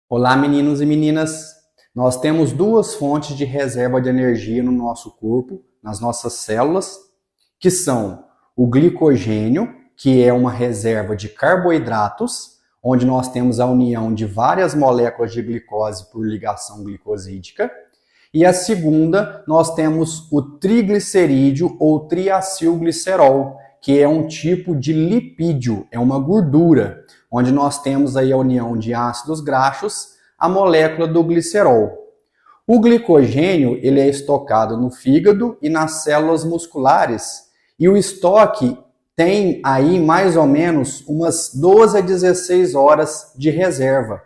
Olá, meninos e meninas. Nós temos duas fontes de reserva de energia no nosso corpo, nas nossas células, que são o glicogênio, que é uma reserva de carboidratos, onde nós temos a união de várias moléculas de glicose por ligação glicosídica. E a segunda, nós temos o triglicerídeo ou triacilglicerol, que é um tipo de lipídio, é uma gordura, onde nós temos aí a união de ácidos graxos, a molécula do glicerol. O glicogênio ele é estocado no fígado e nas células musculares, e o estoque tem aí mais ou menos umas 12 a 16 horas de reserva.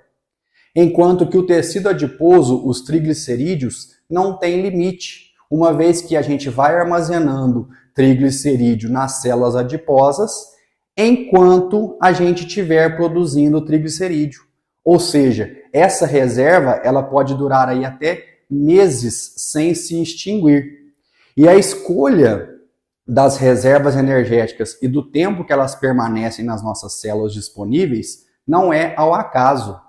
Enquanto que o tecido adiposo, os triglicerídeos, não tem limite, uma vez que a gente vai armazenando triglicerídeo nas células adiposas, enquanto a gente estiver produzindo triglicerídeo. Ou seja, essa reserva ela pode durar aí até meses sem se extinguir. E a escolha das reservas energéticas e do tempo que elas permanecem nas nossas células disponíveis não é ao acaso.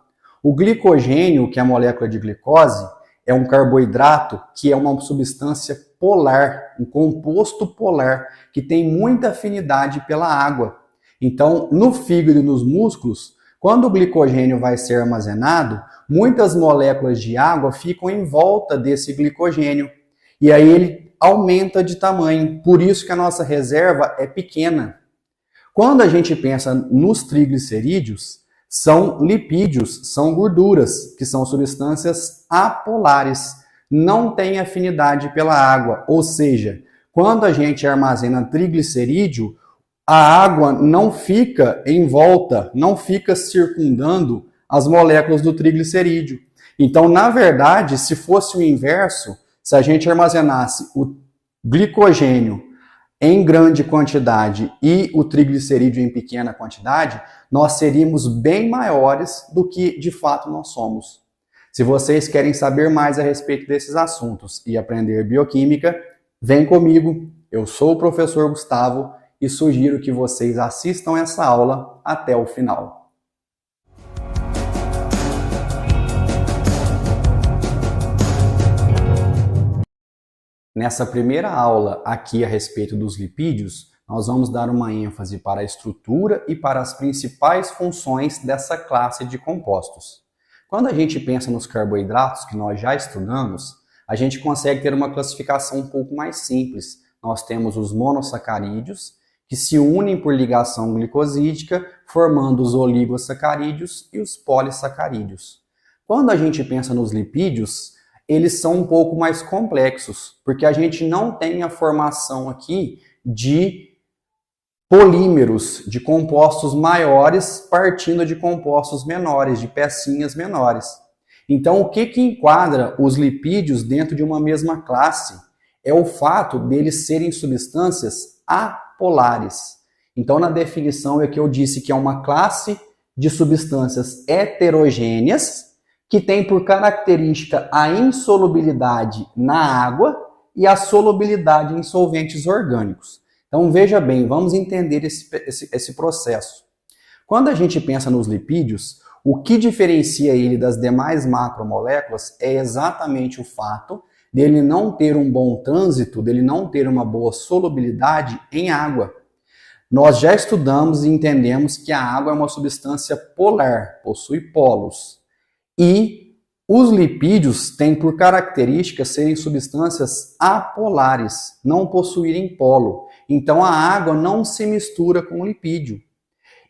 O glicogênio, que é a molécula de glicose, é um carboidrato que é uma substância polar, um composto polar, que tem muita afinidade pela água. Então, no fígado e nos músculos, quando o glicogênio vai ser armazenado, muitas moléculas de água ficam em volta desse glicogênio. E aí ele aumenta de tamanho, por isso que a nossa reserva é pequena. Quando a gente pensa nos triglicerídeos, são lipídios, são gorduras, que são substâncias apolares, não têm afinidade pela água, ou seja, quando a gente armazena triglicerídeo, a água não fica em volta, não fica circundando as moléculas do triglicerídeo. Então, na verdade, se fosse o inverso, se a gente armazenasse o glicogênio em grande quantidade e o triglicerídeo em pequena quantidade, nós seríamos bem maiores do que de fato nós somos. Se vocês querem saber mais a respeito desses assuntos e aprender bioquímica, vem comigo. Eu sou o professor Gustavo e sugiro que vocês assistam essa aula até o final. Nessa primeira aula aqui a respeito dos lipídios, nós vamos dar uma ênfase para a estrutura e para as principais funções dessa classe de compostos. Quando a gente pensa nos carboidratos, que nós já estudamos, a gente consegue ter uma classificação um pouco mais simples. Nós temos os monossacarídeos, que se unem por ligação glicosídica, formando os oligosacarídeos e os polissacarídeos. Quando a gente pensa nos lipídios, eles são um pouco mais complexos, porque a gente não tem a formação aqui de polímeros, de compostos maiores partindo de compostos menores, de pecinhas menores. Então, o que enquadra os lipídios dentro de uma mesma classe é o fato deles serem substâncias apolares. Então, na definição é que eu disse que é uma classe de substâncias heterogêneas que tem por característica a insolubilidade na água e a solubilidade em solventes orgânicos. Então, veja bem, vamos entender esse processo. Quando a gente pensa nos lipídios, o que diferencia ele das demais macromoléculas é exatamente o fato dele não ter um bom trânsito, dele não ter uma boa solubilidade em água. Nós já estudamos e entendemos que a água é uma substância polar, possui polos. E os lipídios têm por característica serem substâncias apolares, não possuírem polo. Então a água não se mistura com o lipídio.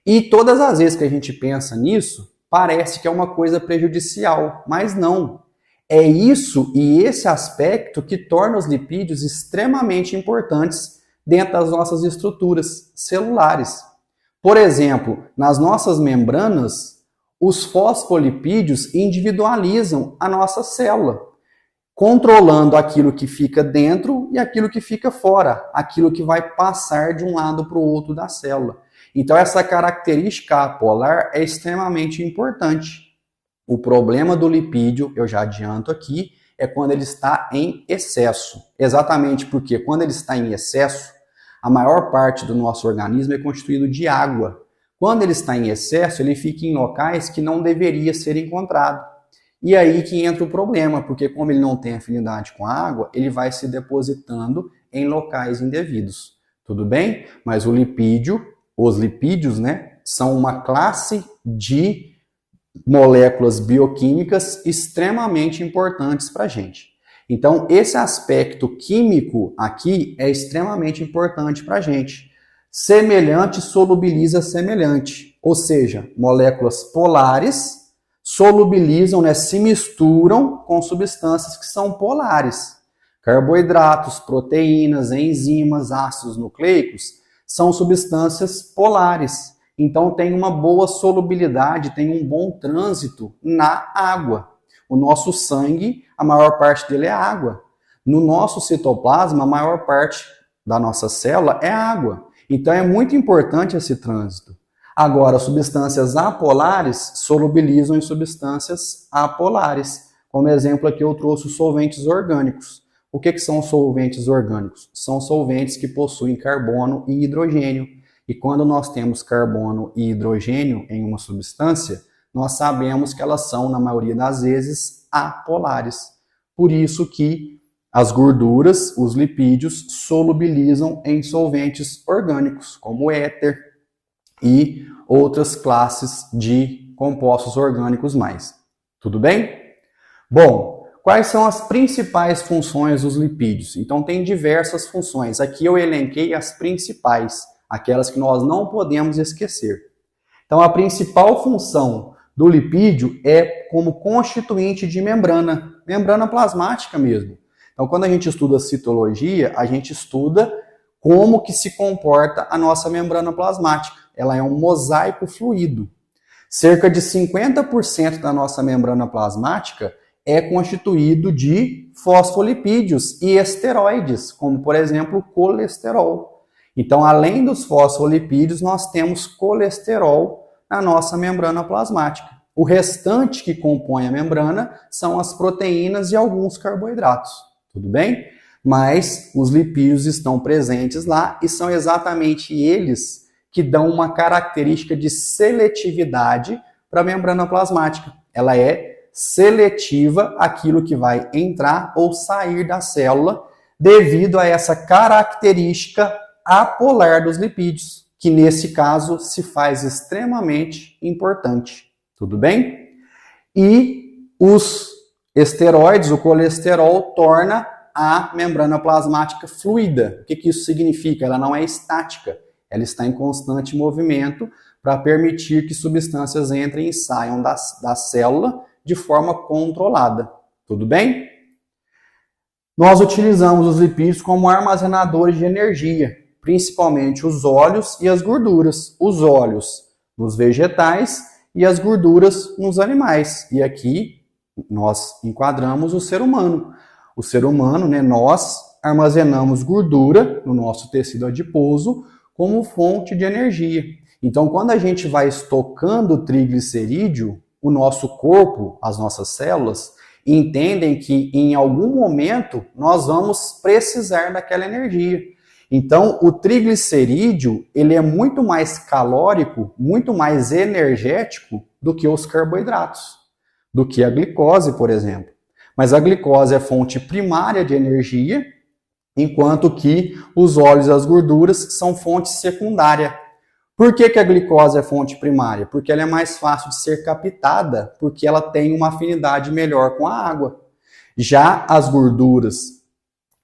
E todas as vezes que a gente pensa nisso, parece que é uma coisa prejudicial, mas não. É isso e esse aspecto que torna os lipídios extremamente importantes dentro das nossas estruturas celulares. Por exemplo, nas nossas membranas, os fosfolipídios individualizam a nossa célula, controlando aquilo que fica dentro e aquilo que fica fora, aquilo que vai passar de um lado para o outro da célula. Então, essa característica apolar é extremamente importante. O problema do lipídio, eu já adianto aqui, é quando ele está em excesso. Exatamente porque quando ele está em excesso, a maior parte do nosso organismo é constituído de água. Quando ele está em excesso, ele fica em locais que não deveria ser encontrado. E aí que entra o problema, porque como ele não tem afinidade com a água, ele vai se depositando em locais indevidos. Tudo bem? Mas o lipídio, os lipídios, né, são uma classe de moléculas bioquímicas extremamente importantes para a gente. Então, esse aspecto químico aqui é extremamente importante para a gente. Semelhante solubiliza semelhante, ou seja, moléculas polares solubilizam, né, se misturam com substâncias que são polares. Carboidratos, proteínas, enzimas, ácidos nucleicos são substâncias polares. Então tem uma boa solubilidade, tem um bom trânsito na água. O nosso sangue, a maior parte dele é água. No nosso citoplasma, a maior parte da nossa célula é água. Então é muito importante esse trânsito. Agora, substâncias apolares solubilizam em substâncias apolares. Como exemplo aqui eu trouxe os solventes orgânicos. O que são solventes orgânicos? São solventes que possuem carbono e hidrogênio. E quando nós temos carbono e hidrogênio em uma substância, nós sabemos que elas são, na maioria das vezes, apolares. Por isso que as gorduras, os lipídios, solubilizam em solventes orgânicos, como éter e outras classes de compostos orgânicos mais. Tudo bem? Bom, quais são as principais funções dos lipídios? Então tem diversas funções. Aqui eu elenquei as principais, aquelas que nós não podemos esquecer. Então a principal função do lipídio é como constituinte de membrana plasmática mesmo. Então quando a gente estuda citologia, a gente estuda como que se comporta a nossa membrana plasmática. Ela é um mosaico fluido. Cerca de 50% da nossa membrana plasmática é constituído de fosfolipídios e esteroides, como por exemplo o colesterol. Então, além dos fosfolipídios, nós temos colesterol na nossa membrana plasmática. O restante que compõe a membrana são as proteínas e alguns carboidratos. Tudo bem? Mas os lipídios estão presentes lá e são exatamente eles que dão uma característica de seletividade para a membrana plasmática. Ela é seletiva àquilo que vai entrar ou sair da célula devido a essa característica apolar dos lipídios, que nesse caso se faz extremamente importante. Tudo bem? E os esteroides, o colesterol, torna a membrana plasmática fluida. O que isso significa? Ela não é estática. Ela está em constante movimento para permitir que substâncias entrem e saiam da célula de forma controlada. Tudo bem? Nós utilizamos os lipídios como armazenadores de energia, principalmente os óleos e as gorduras. Os óleos nos vegetais e as gorduras nos animais. E aqui nós enquadramos o ser humano. O ser humano, né, nós armazenamos gordura no nosso tecido adiposo como fonte de energia. Então, quando a gente vai estocando triglicerídeo, o nosso corpo, as nossas células, entendem que em algum momento nós vamos precisar daquela energia. Então, o triglicerídeo, ele é muito mais calórico, muito mais energético do que os carboidratos, do que a glicose, por exemplo. Mas a glicose é fonte primária de energia, enquanto que os óleos e as gorduras são fonte secundária. Por que a glicose é fonte primária? Porque ela é mais fácil de ser captada, porque ela tem uma afinidade melhor com a água. Já as gorduras,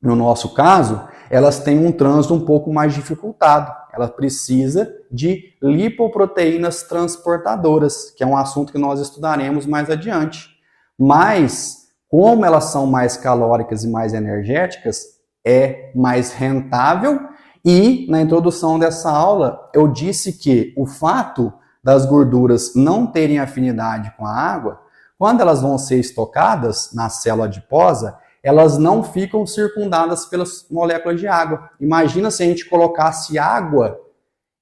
no nosso caso, elas têm um trânsito um pouco mais dificultado. Ela precisa de lipoproteínas transportadoras, que é um assunto que nós estudaremos mais adiante. Mas, como elas são mais calóricas e mais energéticas, é mais rentável. E na introdução dessa aula eu disse que o fato das gorduras não terem afinidade com a água, quando elas vão ser estocadas na célula adiposa, elas não ficam circundadas pelas moléculas de água. Imagina se a gente colocasse água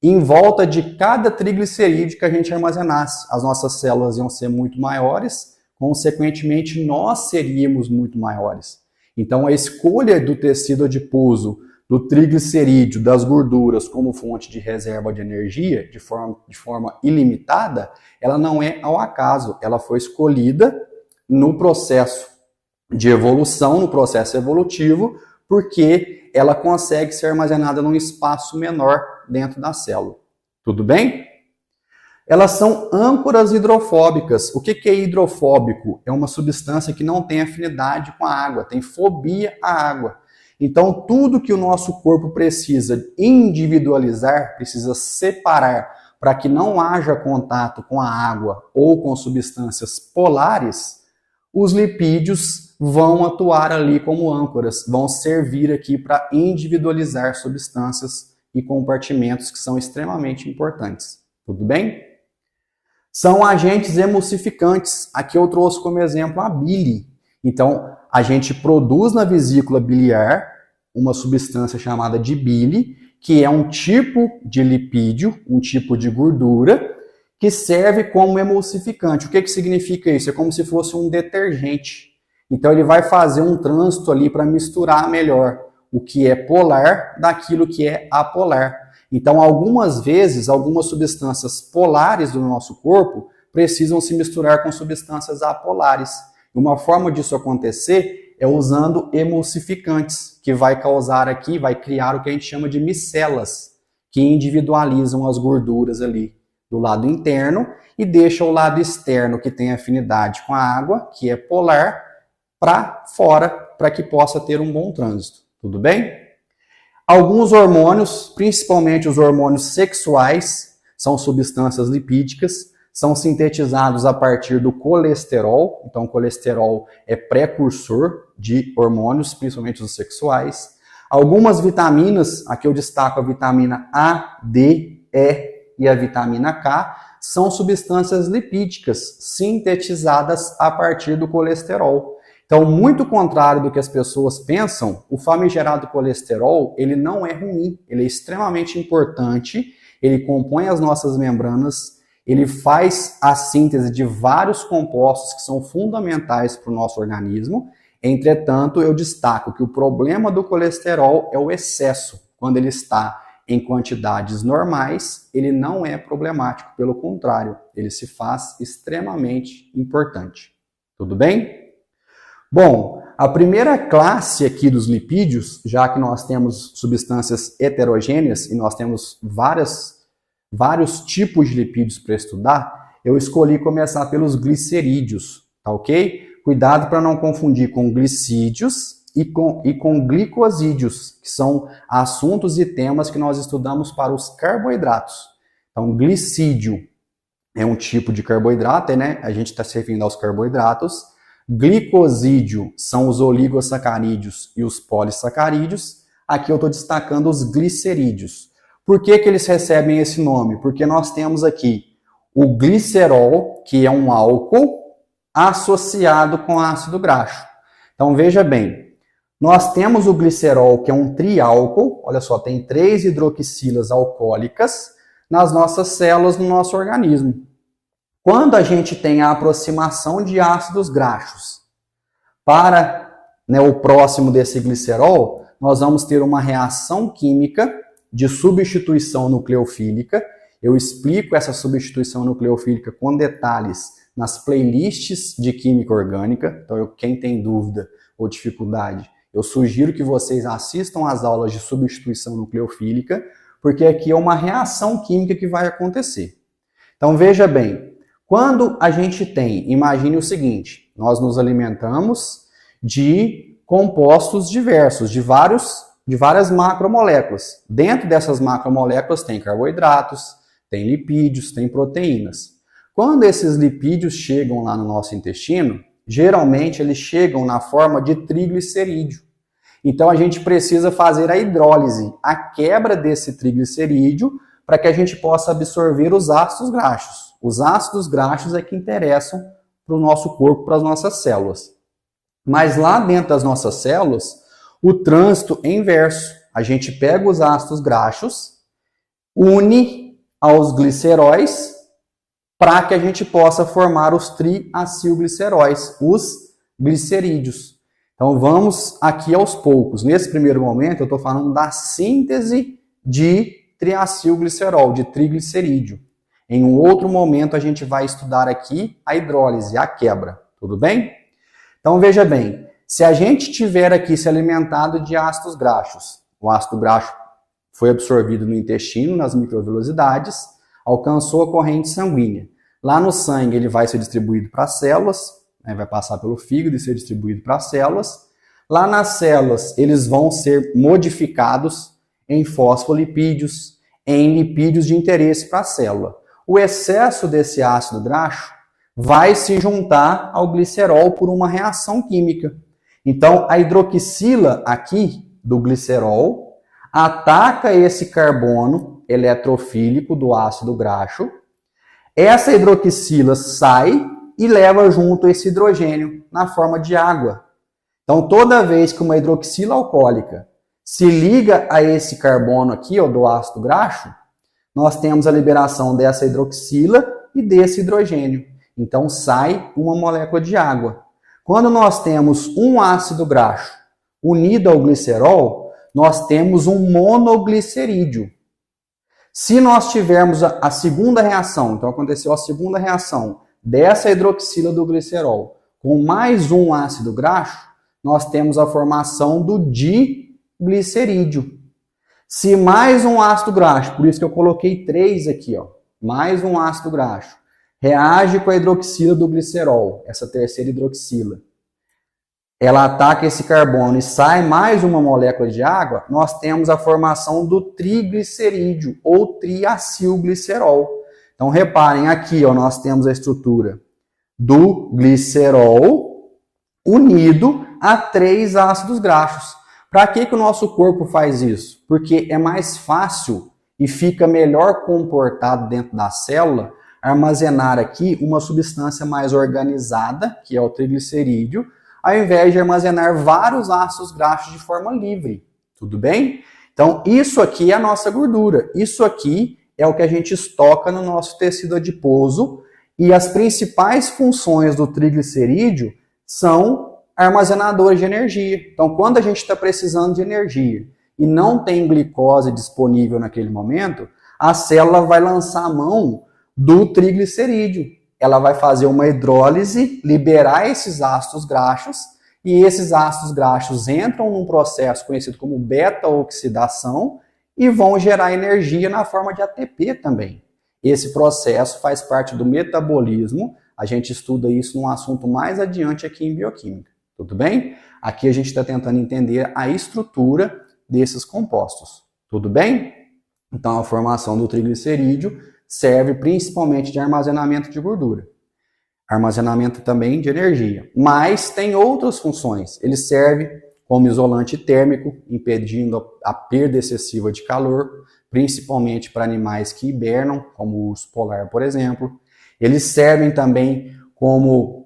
em volta de cada triglicerídeo que a gente armazenasse. As nossas células iam ser muito maiores, consequentemente nós seríamos muito maiores. Então a escolha do tecido adiposo, do triglicerídeo, das gorduras como fonte de reserva de energia de forma ilimitada, ela não é ao acaso, ela foi escolhida no processo de evolução, no processo evolutivo, porque ela consegue ser armazenada num espaço menor dentro da célula. Tudo bem? Elas são âncoras hidrofóbicas. O que é hidrofóbico? É uma substância que não tem afinidade com a água, tem fobia à água. Então, tudo que o nosso corpo precisa individualizar, precisa separar para que não haja contato com a água ou com substâncias polares, os lipídios vão atuar ali como âncoras, vão servir aqui para individualizar substâncias e compartimentos que são extremamente importantes. Tudo bem? São agentes emulsificantes. Aqui eu trouxe como exemplo a bile. Então, a gente produz na vesícula biliar uma substância chamada de bile, que é um tipo de lipídio, um tipo de gordura, que serve como emulsificante. O que significa isso? É como se fosse um detergente. Então, ele vai fazer um trânsito ali para misturar melhor o que é polar daquilo que é apolar. Então, algumas vezes, algumas substâncias polares do nosso corpo precisam se misturar com substâncias apolares. Uma forma disso acontecer é usando emulsificantes, que vai causar aqui, vai criar o que a gente chama de micelas, que individualizam as gorduras ali do lado interno e deixa o lado externo, que tem afinidade com a água, que é polar, para fora, para que possa ter um bom trânsito. Tudo bem? Alguns hormônios, principalmente os hormônios sexuais, são substâncias lipídicas, são sintetizados a partir do colesterol. Então, o colesterol é precursor de hormônios, principalmente os sexuais. Algumas vitaminas, aqui eu destaco a vitamina A, D, E e a vitamina K, são substâncias lipídicas sintetizadas a partir do colesterol. Então, muito contrário do que as pessoas pensam, o famigerado colesterol, ele não é ruim, ele é extremamente importante, ele compõe as nossas membranas, ele faz a síntese de vários compostos que são fundamentais para o nosso organismo. Entretanto, eu destaco que o problema do colesterol é o excesso. Quando ele está em quantidades normais, ele não é problemático, pelo contrário, ele se faz extremamente importante. Tudo bem? Bom, a primeira classe aqui dos lipídios, já que nós temos substâncias heterogêneas e nós temos vários tipos de lipídios para estudar, eu escolhi começar pelos glicerídeos, tá ok? Cuidado para não confundir com glicídios e com glicosídeos, que são assuntos e temas que nós estudamos para os carboidratos. Então, glicídio é um tipo de carboidrato, né? A gente está servindo aos carboidratos. Glicosídeo são os oligosacarídeos e os polissacarídeos. Aqui eu estou destacando os glicerídeos. Por que eles recebem esse nome? Porque nós temos aqui o glicerol, que é um álcool, associado com ácido graxo. Então veja bem, nós temos o glicerol, que é um triálcool, olha só, tem 3 hidroxilas alcoólicas nas nossas células, no nosso organismo. Quando a gente tem a aproximação de ácidos graxos para o próximo desse glicerol, nós vamos ter uma reação química de substituição nucleofílica. Eu explico essa substituição nucleofílica com detalhes nas playlists de química orgânica. Então, quem tem dúvida ou dificuldade, eu sugiro que vocês assistam às aulas de substituição nucleofílica, porque aqui é uma reação química que vai acontecer. Então, veja bem, quando a gente tem, imagine o seguinte, nós nos alimentamos de compostos diversos, de várias macromoléculas. Dentro dessas macromoléculas tem carboidratos, tem lipídios, tem proteínas. Quando esses lipídios chegam lá no nosso intestino, geralmente eles chegam na forma de triglicerídeo. Então a gente precisa fazer a hidrólise, a quebra desse triglicerídeo, para que a gente possa absorver os ácidos graxos. Os ácidos graxos é que interessam para o nosso corpo, para as nossas células. Mas lá dentro das nossas células, o trânsito é inverso. A gente pega os ácidos graxos, une aos gliceróis, para que a gente possa formar os triacilgliceróis, os glicerídeos. Então vamos aqui aos poucos. Nesse primeiro momento eu estou falando da síntese de triacilglicerol, de triglicerídeo. Em um outro momento a gente vai estudar aqui a hidrólise, a quebra, tudo bem? Então veja bem, se a gente tiver aqui se alimentado de ácidos graxos, o ácido graxo foi absorvido no intestino, nas microvilosidades, alcançou a corrente sanguínea. Lá no sangue ele vai ser distribuído para as células, vai passar pelo fígado e ser distribuído para as células. Lá nas células eles vão ser modificados em fosfolipídios, em lipídios de interesse para a célula. O excesso desse ácido graxo vai se juntar ao glicerol por uma reação química. Então, a hidroxila aqui do glicerol ataca esse carbono eletrofílico do ácido graxo. Essa hidroxila sai e leva junto esse hidrogênio na forma de água. Então, toda vez que uma hidroxila alcoólica se liga a esse carbono aqui, ó, do ácido graxo, nós temos a liberação dessa hidroxila e desse hidrogênio. Então sai uma molécula de água. Quando nós temos um ácido graxo unido ao glicerol, nós temos um monoglicerídeo. Se nós tivermos a segunda reação, então aconteceu a segunda reação dessa hidroxila do glicerol com mais um ácido graxo, nós temos a formação do diglicerídeo. Se mais um ácido graxo, por isso que eu coloquei 3 aqui, ó, mais um ácido graxo, reage com a hidroxila do glicerol, essa terceira hidroxila, ela ataca esse carbono e sai mais uma molécula de água, nós temos a formação do triglicerídeo ou triacilglicerol. Então reparem aqui, ó, nós temos a estrutura do glicerol unido a 3 ácidos graxos. Para que o nosso corpo faz isso? Porque é mais fácil e fica melhor comportado dentro da célula armazenar aqui uma substância mais organizada, que é o triglicerídeo, ao invés de armazenar vários ácidos graxos de forma livre. Tudo bem? Então, isso aqui é a nossa gordura. Isso aqui é o que a gente estoca no nosso tecido adiposo e as principais funções do triglicerídeo são armazenadores de energia. Então, quando a gente está precisando de energia e não tem glicose disponível naquele momento, a célula vai lançar a mão do triglicerídeo. Ela vai fazer uma hidrólise, liberar esses ácidos graxos, e esses ácidos graxos entram num processo conhecido como beta-oxidação e vão gerar energia na forma de ATP também. Esse processo faz parte do metabolismo, a gente estuda isso num assunto mais adiante aqui em bioquímica. Tudo bem? Aqui a gente está tentando entender a estrutura desses compostos. Tudo bem? Então, a formação do triglicerídeo serve principalmente de armazenamento de gordura. Armazenamento também de energia. Mas tem outras funções. Ele serve como isolante térmico, impedindo a perda excessiva de calor, principalmente para animais que hibernam, como o urso polar, por exemplo. Eles servem também como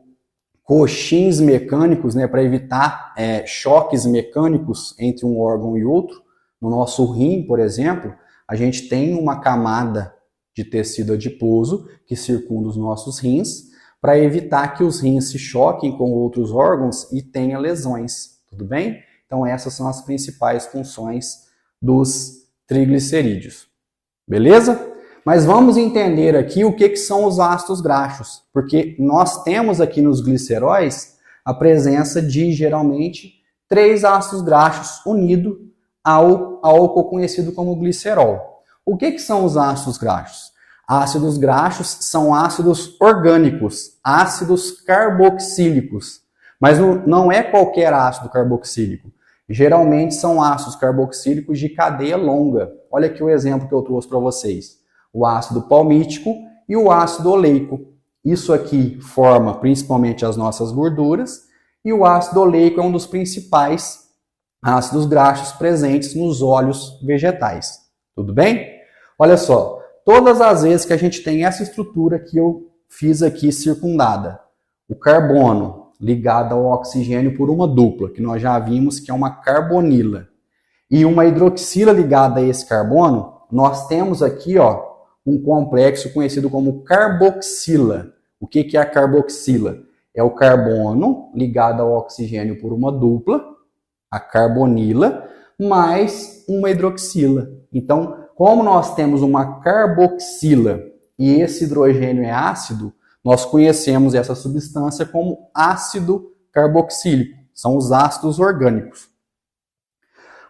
coxins mecânicos, né, para evitar choques mecânicos entre um órgão e outro. No nosso rim, por exemplo, a gente tem uma camada de tecido adiposo que circunda os nossos rins para evitar que os rins se choquem com outros órgãos e tenha lesões. Tudo bem? Então essas são as principais funções dos triglicerídeos. Beleza? Mas vamos entender aqui o que são os ácidos graxos, porque nós temos aqui nos gliceróis a presença de, geralmente, 3 ácidos graxos unidos ao álcool conhecido como glicerol. O que são os ácidos graxos? Ácidos graxos são ácidos orgânicos, ácidos carboxílicos, mas não é qualquer ácido carboxílico. Geralmente são ácidos carboxílicos de cadeia longa. Olha aqui o exemplo que eu trouxe para vocês. O ácido palmítico e o ácido oleico. Isso aqui forma principalmente as nossas gorduras e o ácido oleico é um dos principais ácidos graxos presentes nos óleos vegetais. Tudo bem? Olha só, todas as vezes que a gente tem essa estrutura que eu fiz aqui circundada, o carbono ligado ao oxigênio por uma dupla, que nós já vimos que é uma carbonila, e uma hidroxila ligada a esse carbono, nós temos aqui, ó, um complexo conhecido como carboxila. O que é a carboxila? é o carbono ligado ao oxigênio por uma dupla, a carbonila, mais uma hidroxila. Então, como nós temos uma carboxila e esse hidrogênio é ácido, nós conhecemos essa substância como ácido carboxílico. São os ácidos orgânicos.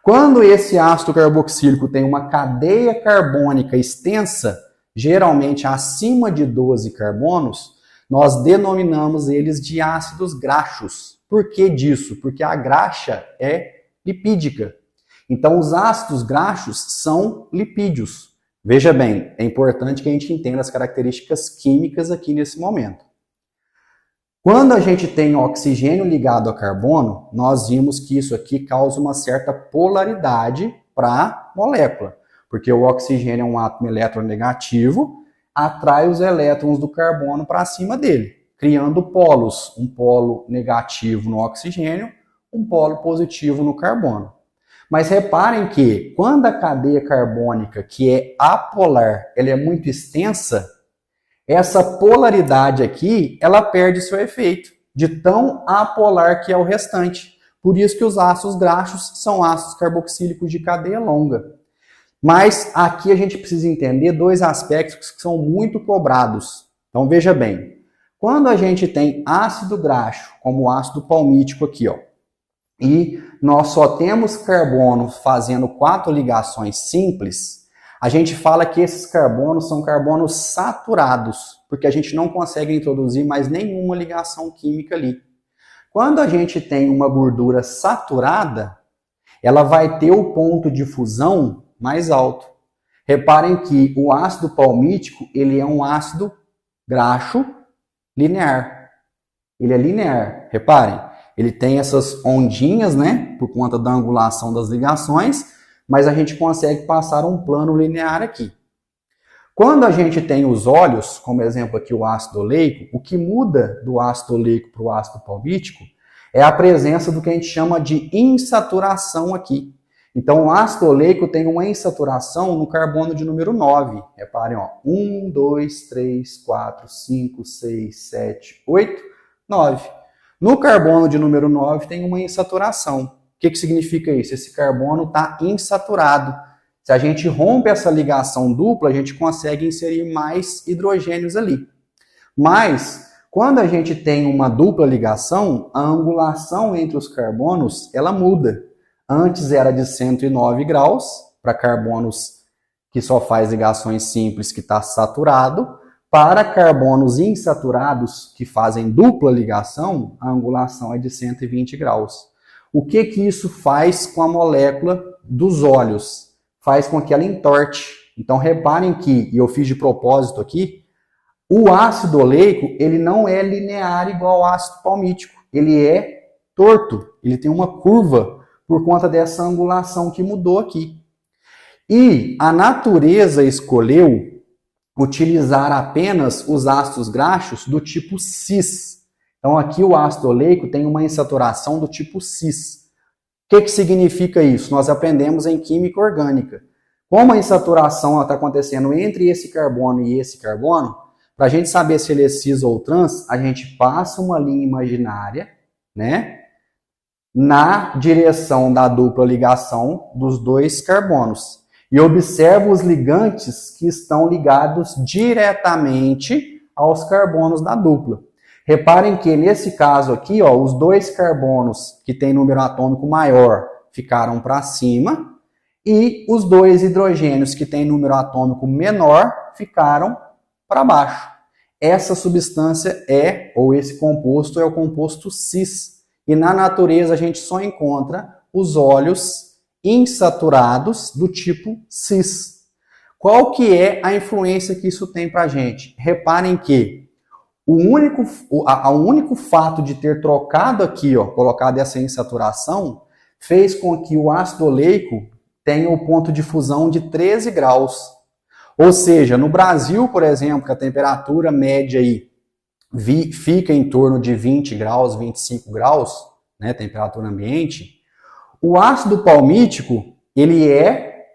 Quando esse ácido carboxílico tem uma cadeia carbônica extensa, geralmente acima de 12 carbonos, nós denominamos eles de ácidos graxos. Por que disso? Porque a graxa é lipídica. Então, os ácidos graxos são lipídios. Veja bem, é importante que a gente entenda as características químicas aqui nesse momento. Quando a gente tem oxigênio ligado a carbono, nós vimos que isso aqui causa uma certa polaridade para a molécula, porque o oxigênio é um átomo eletronegativo, atrai os elétrons do carbono para cima dele, criando polos, um polo negativo no oxigênio, um polo positivo no carbono. Mas reparem que quando a cadeia carbônica, que é apolar, ela é muito extensa, essa polaridade aqui, ela perde seu efeito, de tão apolar que é o restante. Por isso que os ácidos graxos são ácidos carboxílicos de cadeia longa. Mas aqui a gente precisa entender dois aspectos que são muito cobrados. Então veja bem, quando a gente tem ácido graxo, como o ácido palmítico aqui, ó, e nós só temos carbono fazendo 4 ligações simples, a gente fala que esses carbonos são carbonos saturados, porque a gente não consegue introduzir mais nenhuma ligação química ali. Quando a gente tem uma gordura saturada, ela vai ter o ponto de fusão mais alto. Reparem que o ácido palmítico, ele é um ácido graxo linear. Ele é linear, reparem. Ele tem essas ondinhas, né, por conta da angulação das ligações, mas a gente consegue passar um plano linear aqui. Quando a gente tem os óleos, como exemplo aqui o ácido oleico, o que muda do ácido oleico para o ácido palmítico é a presença do que a gente chama de insaturação aqui. Então o ácido oleico tem uma insaturação no carbono de número 9. Reparem, ó, 1, 2, 3, 4, 5, 6, 7, 8, 9. No carbono de número 9 tem uma insaturação. O que significa isso? Esse carbono está insaturado. Se a gente rompe essa ligação dupla, a gente consegue inserir mais hidrogênios ali. Mas, quando a gente tem uma dupla ligação, a angulação entre os carbonos, ela muda. Antes era de 109 graus, para carbonos que só faz ligações simples, que está saturado. Para carbonos insaturados, que fazem dupla ligação, a angulação é de 120 graus. O que isso faz com a molécula dos óleos? Faz com que ela entorte. Então reparem que, e eu fiz de propósito aqui, o ácido oleico, ele não é linear igual ao ácido palmítico. Ele é torto, ele tem uma curva por conta dessa angulação que mudou aqui. E a natureza escolheu utilizar apenas os ácidos graxos do tipo cis. Então aqui o ácido oleico tem uma insaturação do tipo cis. O que significa isso? Nós aprendemos em química orgânica. Como a insaturação está acontecendo entre esse carbono e esse carbono, para a gente saber se ele é cis ou trans, a gente passa uma linha imaginária, né, na direção da dupla ligação dos dois carbonos. E observa os ligantes que estão ligados diretamente aos carbonos da dupla. Reparem que nesse caso aqui, ó, os dois carbonos que têm número atômico maior ficaram para cima e os dois hidrogênios que têm número atômico menor ficaram para baixo. Essa substância é, ou esse composto é o composto cis. E na natureza a gente só encontra os óleos insaturados do tipo cis. Qual que é a influência que isso tem para a gente? Reparem que o único fato de ter trocado aqui, ó, colocado essa insaturação, fez com que o ácido oleico tenha o ponto de fusão de 13 graus. Ou seja, no Brasil, por exemplo, que a temperatura média aí fica em torno de 20 graus, 25 graus, né, temperatura ambiente, o ácido palmítico, ele é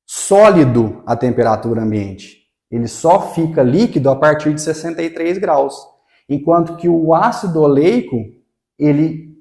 sólido à temperatura ambiente. Ele só fica líquido a partir de 63 graus. enquanto que o ácido oleico, ele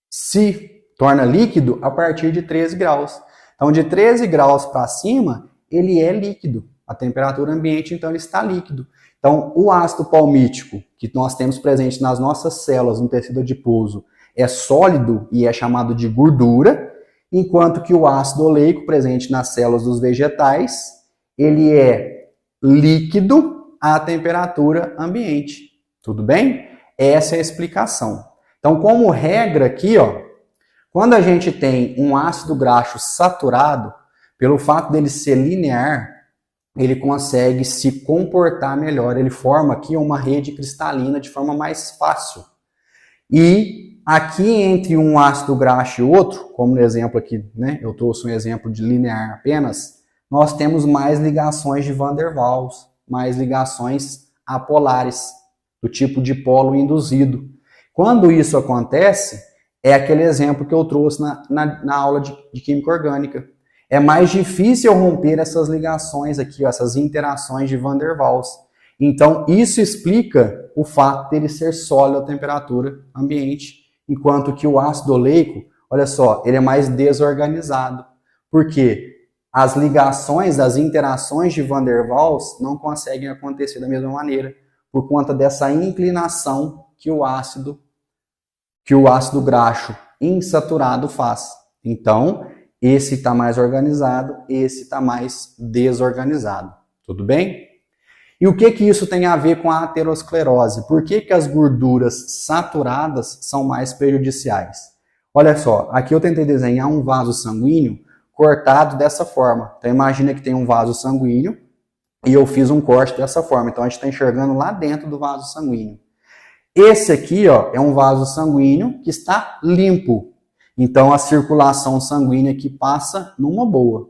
se torna líquido a partir de 13 graus. Então, de 13 graus para cima, ele é líquido. A temperatura ambiente, então, ele está líquido. Então, o ácido palmítico, que nós temos presente nas nossas células, no tecido adiposo, é sólido e é chamado de gordura, enquanto que o ácido oleico, presente nas células dos vegetais, ele é líquido à temperatura ambiente. Tudo bem? Essa é a explicação. Então, como regra aqui, ó, quando a gente tem um ácido graxo saturado, pelo fato dele ser linear, ele consegue se comportar melhor. Ele forma aqui uma rede cristalina de forma mais fácil. E aqui entre um ácido graxo e outro, como no exemplo aqui, né, eu trouxe um exemplo de linear apenas, nós temos mais ligações de Van der Waals, mais ligações apolares, do tipo dipolo induzido. Quando isso acontece, é aquele exemplo que eu trouxe na aula de Química Orgânica. É mais difícil romper essas ligações aqui, ó, essas interações de Van der Waals. Então, isso explica o fato dele ser sólido à temperatura ambiente, enquanto que o ácido oleico, olha só, ele é mais desorganizado. Por quê? As ligações, as interações de Van der Waals não conseguem acontecer da mesma maneira, por conta dessa inclinação que o ácido graxo insaturado faz. Então, esse está mais organizado, esse está mais desorganizado. Tudo bem? E o que isso tem a ver com a aterosclerose? Por que as gorduras saturadas são mais prejudiciais? Olha só, aqui eu tentei desenhar um vaso sanguíneo cortado dessa forma. Então imagina que tem um vaso sanguíneo e eu fiz um corte dessa forma. Então a gente está enxergando lá dentro do vaso sanguíneo. Esse aqui, ó, é um vaso sanguíneo que está limpo. Então, a circulação sanguínea aqui passa numa boa.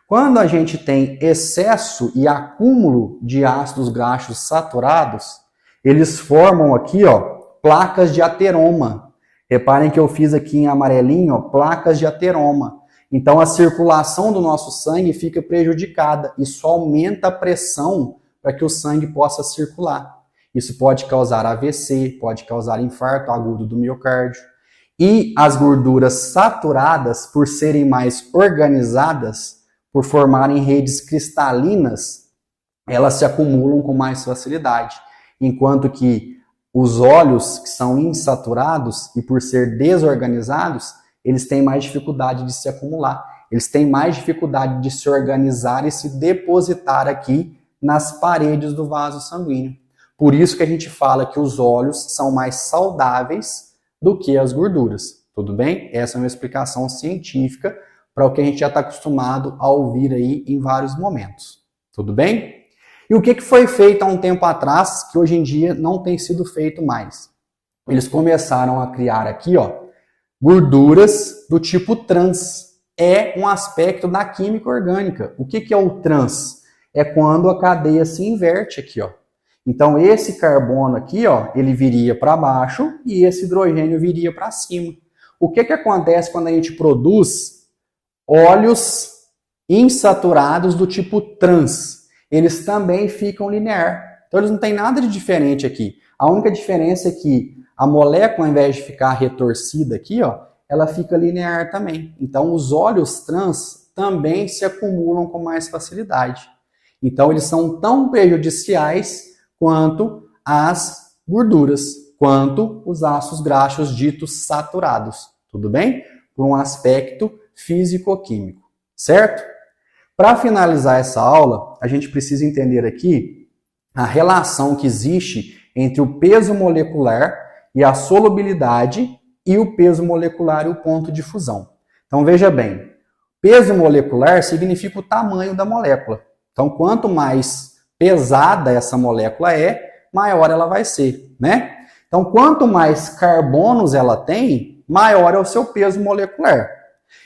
Quando a gente tem excesso e acúmulo de ácidos graxos saturados, eles formam aqui, ó, placas de ateroma. Reparem que eu fiz aqui em amarelinho, ó, placas de ateroma. Então, a circulação do nosso sangue fica prejudicada. Isso aumenta a pressão para que o sangue possa circular. Isso pode causar AVC, pode causar infarto agudo do miocárdio. E as gorduras saturadas, por serem mais organizadas, por formarem redes cristalinas, elas se acumulam com mais facilidade. Enquanto que os óleos que são insaturados e por ser desorganizados, eles têm mais dificuldade de se acumular. Eles têm mais dificuldade de se organizar e se depositar aqui nas paredes do vaso sanguíneo. Por isso que a gente fala que os óleos são mais saudáveis do que as gorduras. Tudo bem? Essa é uma explicação científica para o que a gente já está acostumado a ouvir aí em vários momentos. Tudo bem? E o que foi feito há um tempo atrás, que hoje em dia não tem sido feito mais? Eles começaram a criar aqui, ó, gorduras do tipo trans. É um aspecto da química orgânica. O que é o trans? É quando a cadeia se inverte aqui, ó. Então, esse carbono aqui, ó, ele viria para baixo e esse hidrogênio viria para cima. O que acontece quando a gente produz óleos insaturados do tipo trans? Eles também ficam linear. Então, eles não têm nada de diferente aqui. A única diferença é que a molécula, ao invés de ficar retorcida aqui, ó, ela fica linear também. Então, os óleos trans também se acumulam com mais facilidade. Então, eles são tão prejudiciais quanto as gorduras, quanto os ácidos graxos ditos saturados. Tudo bem? Por um aspecto físico-químico, certo? Para finalizar essa aula, a gente precisa entender aqui a relação que existe entre o peso molecular e a solubilidade e o peso molecular e o ponto de fusão. Então veja bem, peso molecular significa o tamanho da molécula. Então quanto mais pesada essa molécula é, maior ela vai ser, né? Então, quanto mais carbonos ela tem, maior é o seu peso molecular.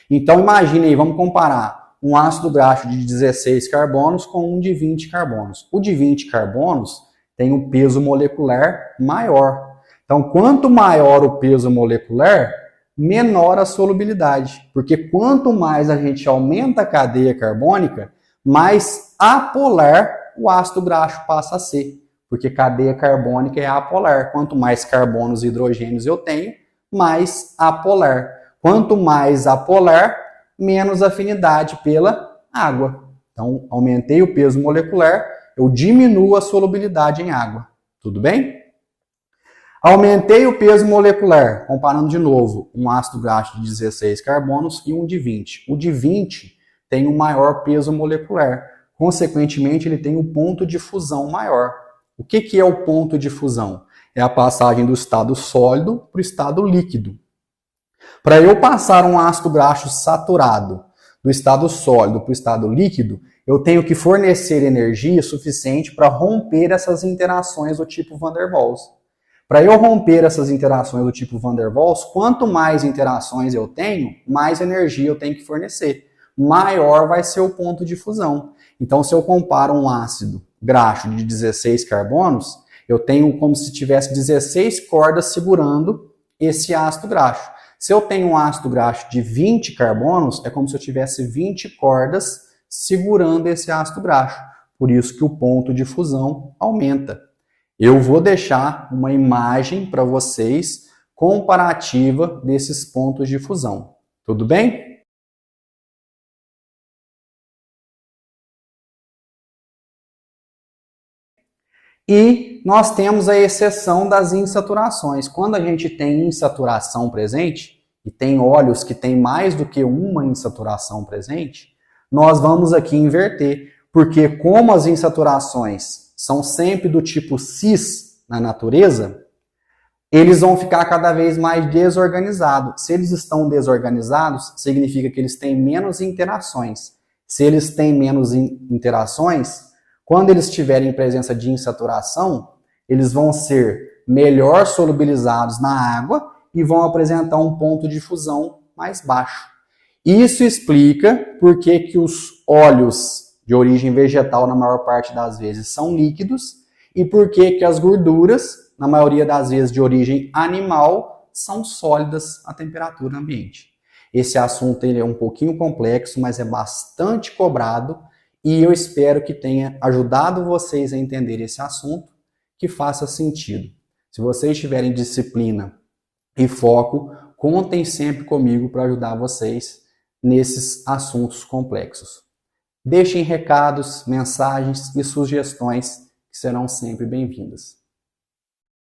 Então, imagine aí, vamos comparar um ácido graxo de 16 carbonos com um de 20 carbonos. O de 20 carbonos tem um peso molecular maior. Então, quanto maior o peso molecular, menor a solubilidade. Porque quanto mais a gente aumenta a cadeia carbônica, mais apolar o ácido graxo passa a ser. porque cadeia carbônica é apolar. Quanto mais carbonos e hidrogênios eu tenho, mais apolar. Quanto mais apolar, menos afinidade pela água. Então, aumentei o peso molecular, eu diminuo a solubilidade em água. Tudo bem? Aumentei o peso molecular, comparando de novo um ácido graxo de 16 carbonos e um de 20. O de 20 tem um maior peso molecular. Consequentemente, ele tem um ponto de fusão maior. O que é o ponto de fusão? É a passagem do estado sólido para o estado líquido. Para eu passar um ácido graxo saturado do estado sólido para o estado líquido, eu tenho que fornecer energia suficiente para romper essas interações do tipo Van der Waals. Para eu romper essas interações do tipo Van der Waals, quanto mais interações eu tenho, mais energia eu tenho que fornecer. Maior vai ser o ponto de fusão. Então, se eu comparo um ácido graxo de 16 carbonos, eu tenho como se tivesse 16 cordas segurando esse ácido graxo. Se eu tenho um ácido graxo de 20 carbonos, é como se eu tivesse 20 cordas segurando esse ácido graxo. Por isso que o ponto de fusão aumenta. Eu vou deixar uma imagem para vocês comparativa desses pontos de fusão. Tudo bem? E nós temos a exceção das insaturações. Quando a gente tem insaturação presente, e tem óleos que tem mais do que uma insaturação presente, nós vamos aqui inverter, porque como as insaturações são sempre do tipo cis na natureza, eles vão ficar cada vez mais desorganizados. Se eles estão desorganizados, significa que eles têm menos interações. Se eles têm menos interações, quando eles tiverem presença de insaturação, eles vão ser melhor solubilizados na água e vão apresentar um ponto de fusão mais baixo. Isso explica por que os óleos de origem vegetal, na maior parte das vezes, são líquidos e por que as gorduras, na maioria das vezes de origem animal, são sólidas à temperatura ambiente. Esse assunto ele é um pouquinho complexo, mas é bastante cobrado e eu espero que tenha ajudado vocês a entender esse assunto, que faça sentido. Se vocês tiverem disciplina e foco, contem sempre comigo para ajudar vocês nesses assuntos complexos. Deixem recados, mensagens e sugestões que serão sempre bem-vindas.